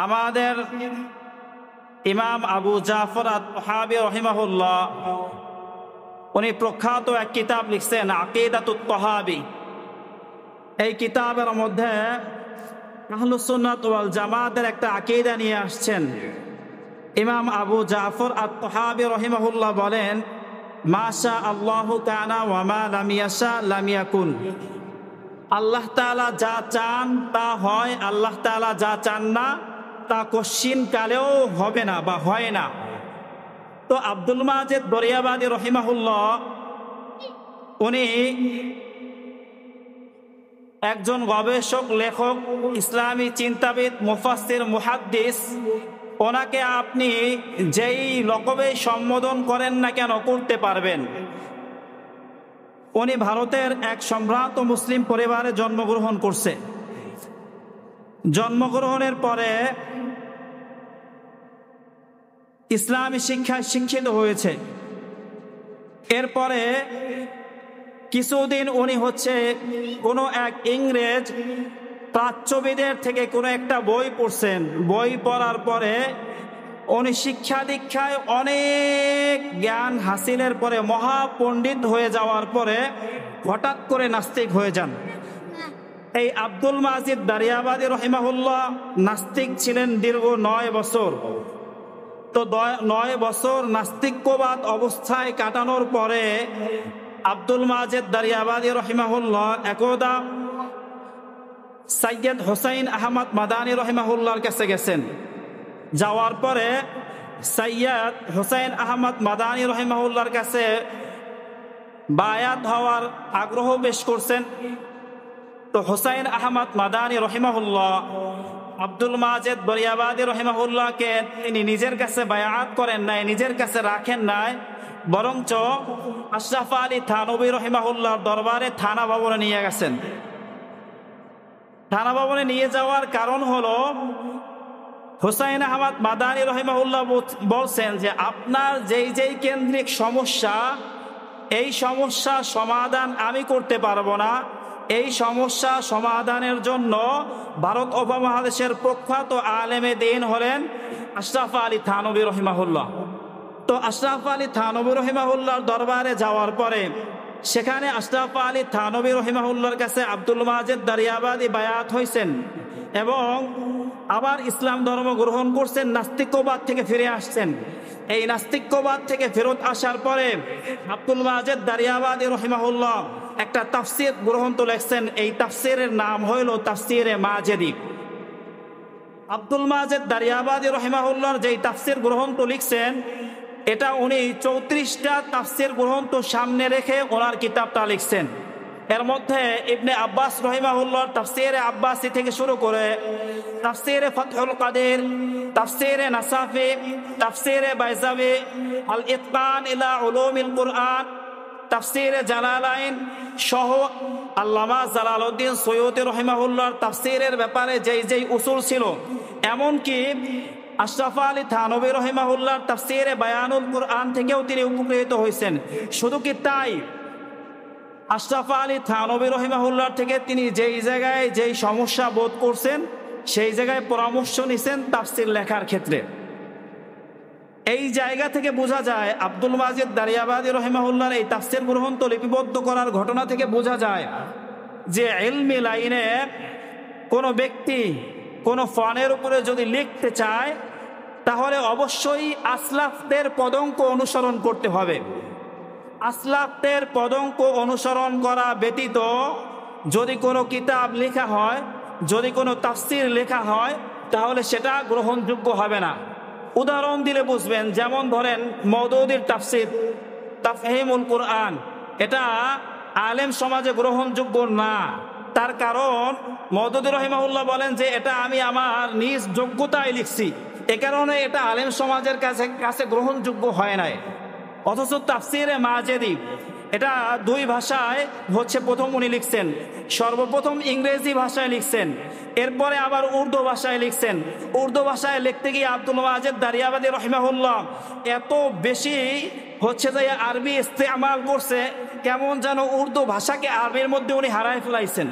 আমাদের ইমাম আবু জাফর আত-তাহাবী রাহিমাহুল্লাহ উনি প্রখ্যাত এক কিতাব লিখছেন আকিদাতুত তাহাবী। এই কিতাবের মধ্যে আহলুস সুন্নাত ওয়াল জামাতের একটা আকীদা নিয়ে আসছেন। ইমাম আবু জাফর আত-তাহাবী রাহিমাহুল্লাহ বলেন, মাশা আল্লাহু কানা ওয়া মা লাম ইয়াশা লাম ইয়াকুন। আল্লাহ তাআলা যা চান তা হয়, আল্লাহ তাআলা যা চান না তা কশিন কালেও হবে না বা হয় না। তো আব্দুল মাজেদ দরিয়াবাদী রহিমাহুল্লাহ উনি একজন গবেষক, লেখক, ইসলামী চিন্তাবিদ, মুফাসসির, মুহাদ্দিস। ওনাকে আপনি যেই লকবে সম্বোধন করেন না কেন করতে পারবেন। উনি ভারতের এক সম্ভ্রান্ত মুসলিম পরিবারে জন্মগ্রহণ করছে। জন্মগ্রহণের পরে ইসলামী শিক্ষায় শিক্ষিত হয়েছে। এরপরে কিছুদিন উনি কোনো এক ইংরেজ প্রাচ্যবিদের থেকে কোনো একটা বই পড়ছেন। বই পড়ার পরে উনি শিক্ষা দীক্ষায় অনেক জ্ঞান হাসিলের পরে মহাপণ্ডিত হয়ে যাওয়ার পরে হঠাৎ করে নাস্তিক হয়ে যান। এই আব্দুল মাজিদ দারিয়াবাদী রহিমাহুল্লাহ নাস্তিক ছিলেন দীর্ঘ 9 বছর। তো 9 বছর নাস্তিক্যবাদ অবস্থায় কাটানোর পরে আব্দুল মাজেদ দারিয়াবাদী রহিমাহুল্লাহ একদা সৈয়দ হুসাইন আহমদ মাদানী রহিমাহুল্লাহর কাছে গেছেন। যাওয়ার পরে সৈয়দ হুসাইন আহমদ মাদানী রহিমাহুল্লাহর কাছে বায়াত হওয়ার আগ্রহ পেশ করছেন। তো হুসাইন আহমদ মাদানী রহিমাহুল্লাহ আব্দুল মাজেদ দরিয়াবাদী রহিমাহুল্লাহকে তিনি নিজের কাছে বায়াত করেন নাই, নিজের কাছে রাখেন নাই, বরঞ্চ আশরাফ আলী থানবী রহিমাহুল্লাহর দরবারে থানা ভবনে নিয়ে গেছেন। থানা ভবনে নিয়ে যাওয়ার কারণ হলো হুসাইন আহমদ মাদানী রহিমাহুল্লাহ বলছেন যে আপনার যেই কেন্দ্রিক সমস্যা, এই সমস্যা সমাধান আমি করতে পারবো না। এই সমস্যা সমাধানের জন্য ভারত উপমহাদেশের প্রখ্যাত আলেমে দ্বীন হলেন আশরাফ আলী থানবী রহিমাহুল্লাহ। তো আশরাফ আলী থানবী রহিমাহুল্লাহর দরবারে যাওয়ার পরে সেখানে আশরাফ আলী থানবী রহিমাহুল্লাহর কাছে আব্দুল মাজেদ দারিয়াবাদী বায়াত হয়েছেন এবং আবার ইসলাম ধর্ম গ্রহণ করছেন, নাস্তিক্যবাদ থেকে ফিরে আসছেন। এই নাস্তিক্যবাদ থেকে ফেরত আসার পরে আব্দুল মাজেদ দারিয়াবাদী রহিমাহুল্লাহ একটা তাফসীর গ্রন্থ লিখছেন। এই তাফসীরের নাম হইল তাফসীরে মাজেদি। আব্দুল মাজেদ দারিয়াবাদী রহিমাহুল্লাহর যেই তাফসীর গ্রন্থ লিখছেন, এটা উনি 34টা তাফসীর গ্রন্থ সামনে রেখে ওনার কিতাবটা লিখছেন। এর মধ্যে ইবনে আব্বাস রহিমাহুল্লাহর তাফসীরে আব্বাসী থেকে শুরু করে তাফসীরে ফাতহুল কাদির, তাফসীরে নাসাফি, তাফসীরে বাইজাবি, আল ইতকান ইলা উলুমিল কুরআন, তাফসীরে জালালাইন সহ আল্লামা জালালউদ্দিন সৈয়দী রহিমাহুল্লাহর তাফসীরের ব্যাপারে যেই উসুল ছিল, এমনকি আশরাফ আলী থানবী রহিমাহুল্লাহর তাফসীরে বায়ানুল কুরআন থেকেও তিনি উপকৃত হয়েছেন। শুধু কি তাই, আশরাফ আলী থানবী রহিমাহুল্লাহর থেকে তিনি যেই জায়গায় যেই সমস্যা বোধ করছেন সেই জায়গায় পরামর্শ নিছেন তাফসীর লেখার ক্ষেত্রে। এই জায়গা থেকে বোঝা যায় আব্দুল মাজেদ দারিয়াবাদী রহিমাহুল্লাহর এই তাফসীর গ্রন্থ লিপিবদ্ধ করার ঘটনা থেকে বোঝা যায় যে ইলমি লাইনে কোনো ব্যক্তি কোনো ফনের উপরে যদি লিখতে চায় তাহলে অবশ্যই আসলাফদের পদঙ্ক অনুসরণ করতে হবে। আসলাফদের পদঙ্ক অনুসরণ করা ব্যতীত যদি কোনো কিতাব লেখা হয়, যদি কোনো তাফসীর লেখা হয়, তাহলে সেটা গ্রহণযোগ্য হবে না। উদাহরণ দিলে বুঝবেন, যেমন ধরেন মওদুদীর তাফসীর তাফহিমুল কুরআন, এটা আলেম সমাজে গ্রহণযোগ্য না। তার কারণ মওদুদী রহিমাহুল্লাহ বলেন যে এটা আমি আমার নিজ যোগ্যতায় লিখছি, এ কারণে এটা আলেম সমাজের কাছে গ্রহণযোগ্য হয় নাই। অথচ তাফসীরে মাজেদি এটা 2 ভাষায় প্রথম উনি লিখছেন। সর্বপ্রথম ইংরেজি ভাষায় লিখছেন, এরপরে আবার উর্দু ভাষায় লিখছেন। উর্দু ভাষায় লিখতে গিয়ে আব্দুল মাজেদ দারিয়াবাদী রহিমাহুল্লাহ এত বেশি যে আরবি ইস্তেমাল করছে, কেমন যেন উর্দু ভাষাকে আরবির মধ্যে উনি হারায় ফেলাইছেন।